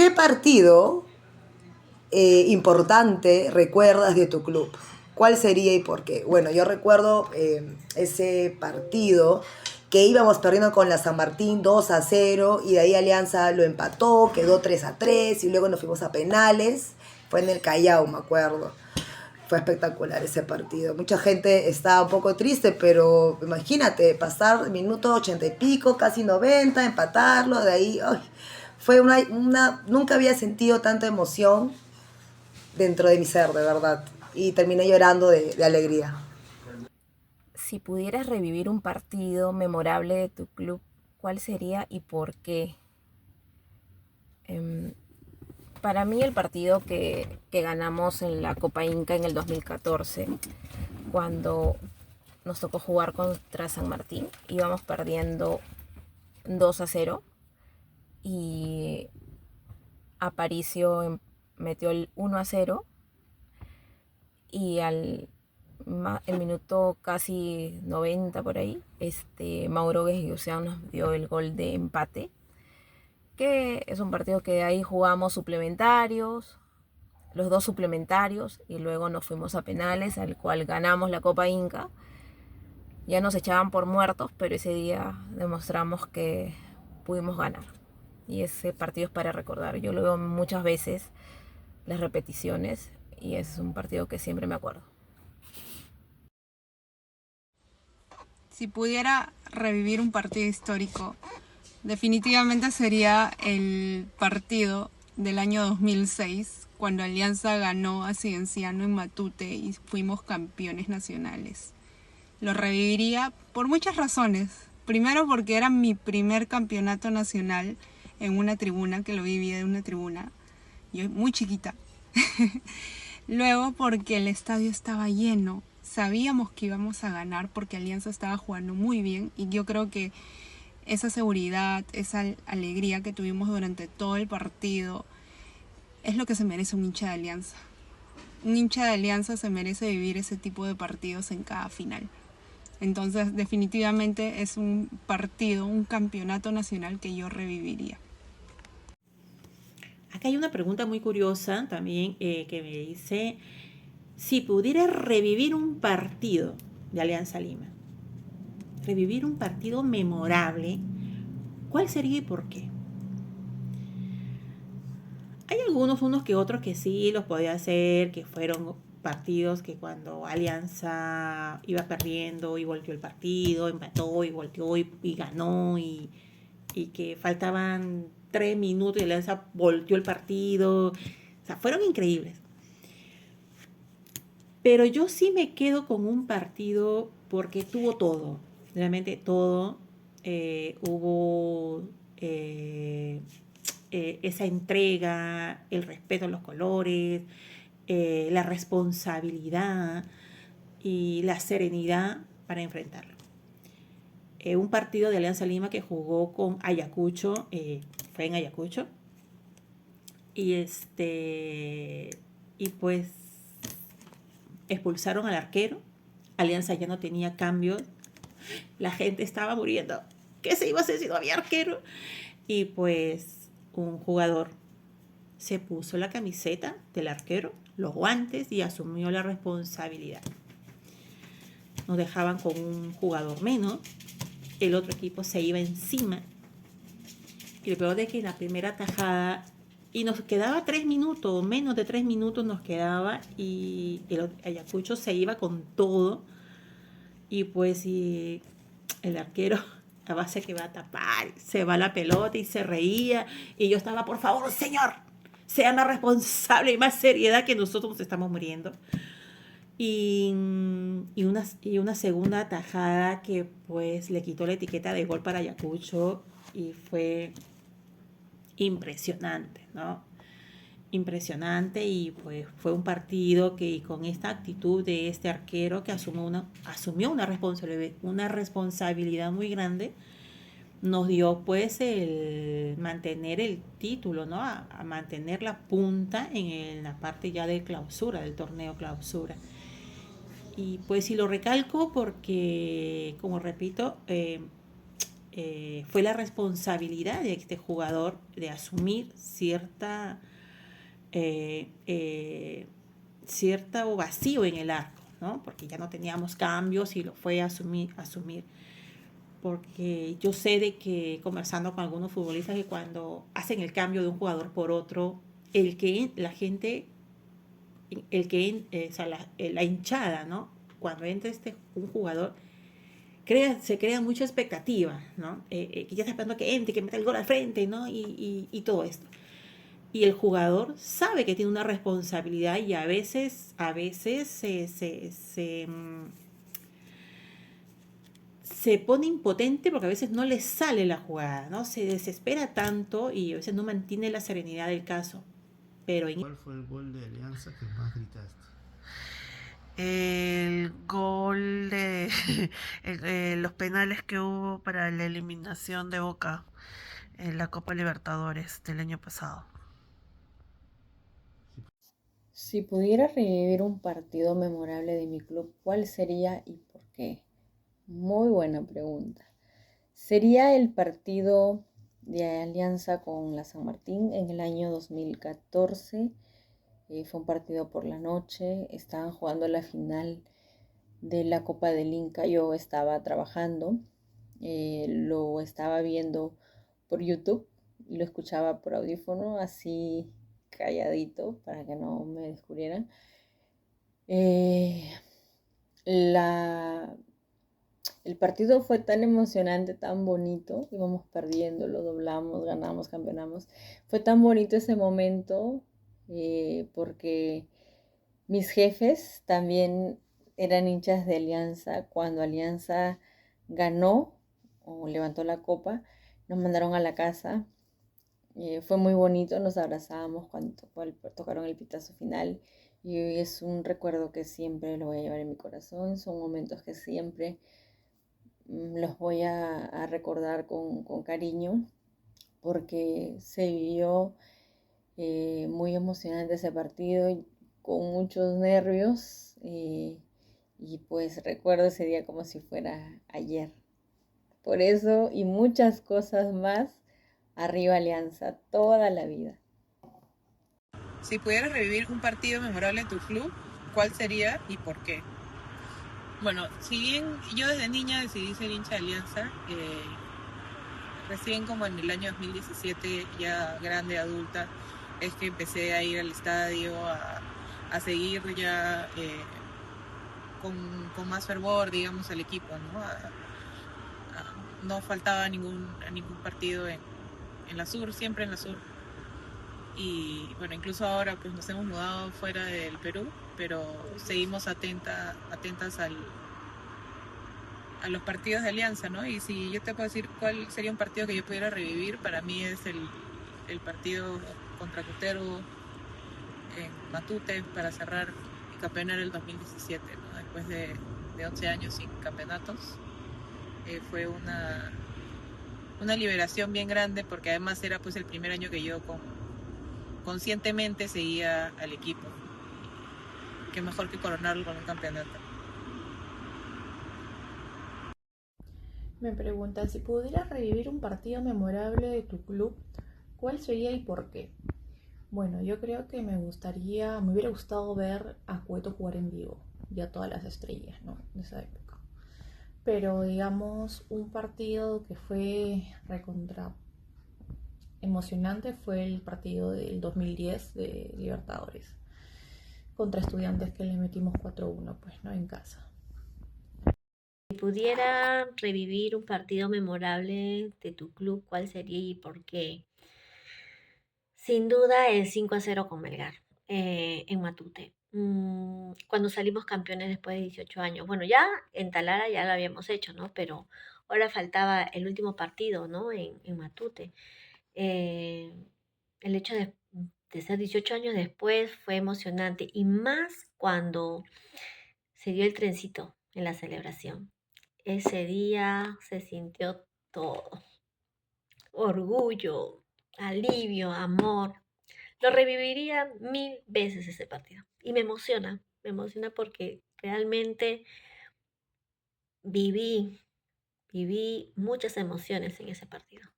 ¿Qué partido importante recuerdas de tu club? ¿Cuál sería y por qué? Bueno, yo recuerdo ese partido que íbamos perdiendo con la San Martín 2-0 y de ahí Alianza lo empató, quedó 3-3 y luego nos fuimos a penales. Fue en el Callao, me acuerdo. Fue espectacular ese partido. Mucha gente estaba un poco triste, pero imagínate, pasar minuto 80 y pico, casi 90, empatarlo, de ahí, ay, fue nunca había sentido tanta emoción dentro de mi ser, de verdad. Y terminé llorando de alegría. Si pudieras revivir un partido memorable de tu club, ¿cuál sería y por qué? Em, para mí el partido que ganamos en la Copa Inca en el 2014, cuando nos tocó jugar contra San Martín, íbamos perdiendo 2-0 y Aparicio metió el 1-0 y el minuto casi 90 por ahí, Mauro Gueguiusean nos dio el gol de empate, que es un partido que de ahí jugamos suplementarios, los dos suplementarios, y luego nos fuimos a penales, al cual ganamos la Copa Inca. Ya nos echaban por muertos, pero ese día demostramos que pudimos ganar. Y ese partido es para recordar. Yo lo veo muchas veces, las repeticiones, y es un partido que siempre me acuerdo. Si pudiera revivir un partido histórico, definitivamente sería el partido del año 2006, cuando Alianza ganó a Cienciano en Matute y fuimos campeones nacionales. Lo reviviría por muchas razones. Primero porque era mi primer campeonato nacional en una tribuna, que lo vivía de una tribuna. Yo muy chiquita. Luego porque el estadio estaba lleno. Sabíamos que íbamos a ganar porque Alianza estaba jugando muy bien y yo creo que esa seguridad, esa alegría que tuvimos durante todo el partido es lo que se merece un hincha de Alianza. Un hincha de Alianza se merece vivir ese tipo de partidos en cada final. Entonces definitivamente es un partido, un campeonato nacional que yo reviviría. Acá hay una pregunta muy curiosa también que me dice, si pudiera revivir un partido de Alianza Lima, revivir un partido memorable, ¿cuál sería y por qué? Hay unos que otros que sí los podía hacer, que fueron partidos que cuando Alianza iba perdiendo y volteó el partido, empató y volteó y ganó y que faltaban 3 minutos y Alianza volteó el partido. O sea, fueron increíbles. Pero yo sí me quedo con un partido porque tuvo todo, realmente todo. Hubo esa entrega, el respeto a los colores, la responsabilidad y la serenidad para enfrentarlo. Un partido de Alianza Lima que jugó con Ayacucho, fue en Ayacucho, y y pues expulsaron al arquero. Alianza ya no tenía cambios. La gente estaba muriendo. ¿Qué se iba a hacer si no había arquero? Y pues un jugador se puso la camiseta del arquero, los guantes y asumió la responsabilidad. Nos dejaban con un jugador menos. El otro equipo se iba encima. Y lo peor de que en la primera tajada y nos quedaba 3 minutos, menos de 3 minutos nos quedaba y el Ayacucho se iba con todo y pues y el arquero a base que va a tapar, se va la pelota y se reía y yo estaba, por favor, señor, sea más responsable y más seriedad que nosotros nos estamos muriendo. Y una segunda tajada que pues le quitó la etiqueta de gol para Ayacucho y fue impresionante, ¿no? Impresionante y pues fue un partido que con esta actitud de este arquero que asumió una responsabilidad muy grande, nos dio pues el mantener el título, ¿no? A mantener la punta en la parte ya de clausura, del torneo clausura. Y pues sí lo recalco porque, como repito, fue la responsabilidad de este jugador de asumir cierto vacío en el arco, ¿no? Porque ya no teníamos cambios y lo fue a asumir. Porque yo sé de que, conversando con algunos futbolistas, que cuando hacen el cambio de un jugador por otro, la gente, o sea, la hinchada, ¿no? Cuando entra un jugador, se crea mucha expectativa, ¿no? Que ya está esperando que entre, que meta el gol al frente, ¿no? Y todo esto. Y el jugador sabe que tiene una responsabilidad y a veces se pone impotente porque a veces no le sale la jugada, ¿no? Se desespera tanto y a veces no mantiene la serenidad del caso. Pero ¿Cuál fue el gol de Alianza que más gritaste? El gol de los penales que hubo para la eliminación de Boca en la Copa Libertadores del año pasado. Si pudiera revivir un partido memorable de mi club, ¿cuál sería y por qué? Muy buena pregunta. Sería el partido de Alianza con la San Martín en el año 2014. Fue un partido por la noche. Estaban jugando la final de la Copa del Inca. Yo estaba trabajando. Lo estaba viendo por YouTube y lo escuchaba por audífono, así calladito para que no me descubrieran. El partido fue tan emocionante, tan bonito. Íbamos perdiendo, lo doblamos, ganamos, campeonamos. Fue tan bonito ese momento porque mis jefes también eran hinchas de Alianza. Cuando Alianza ganó o levantó la copa, nos mandaron a la casa. Fue muy bonito, nos abrazábamos cuando tocaron el pitazo final y es un recuerdo que siempre lo voy a llevar en mi corazón. Son momentos que siempre los voy a recordar con cariño porque se vivió muy emocionante ese partido y con muchos nervios y pues recuerdo ese día como si fuera ayer. Por eso y muchas cosas más, arriba Alianza, toda la vida. Si pudieras revivir un partido memorable en tu club, ¿cuál sería y por qué? Bueno, si bien yo desde niña decidí ser hincha de Alianza, recién como en el año 2017, ya grande, adulta, es que empecé a ir al estadio, a seguir ya con más fervor, digamos, al equipo, ¿no? No faltaba ningún partido en la sur, siempre en la sur. Y bueno, incluso ahora pues nos hemos mudado fuera del Perú, pero seguimos atentas a los partidos de Alianza, ¿no? Y si yo te puedo decir cuál sería un partido que yo pudiera revivir, para mí es el partido contra Cutero en Matute para cerrar y campeonar el 2017, ¿no? Después de 11 años sin campeonatos. Fue una liberación bien grande porque además era pues el primer año que yo conscientemente seguía al equipo. Qué mejor que coronarlo con un campeonato. Me preguntan, si pudieras revivir un partido memorable de tu club, ¿cuál sería y por qué? Bueno, yo creo que me hubiera gustado ver a Cueto jugar en vivo, ya todas las estrellas, ¿no? De esa época. Pero digamos, un partido que fue recontra emocionante fue el partido del 2010 de Libertadores contra Estudiantes, que le metimos 4-1, pues, ¿no? En casa. Si pudiera revivir un partido memorable de tu club, ¿cuál sería y por qué? Sin duda el 5-0 con Melgar en Matute. Cuando salimos campeones después de 18 años. Bueno, ya en Talara ya lo habíamos hecho, ¿no? Pero ahora faltaba el último partido, ¿no? En Matute. Eh, el hecho de ser 18 años después fue emocionante y más cuando se dio el trencito en la celebración. Ese día se sintió todo. Orgullo, alivio, amor. Lo reviviría 1000 veces ese partido. Y me emociona porque realmente viví Viví muchas emociones en ese partido.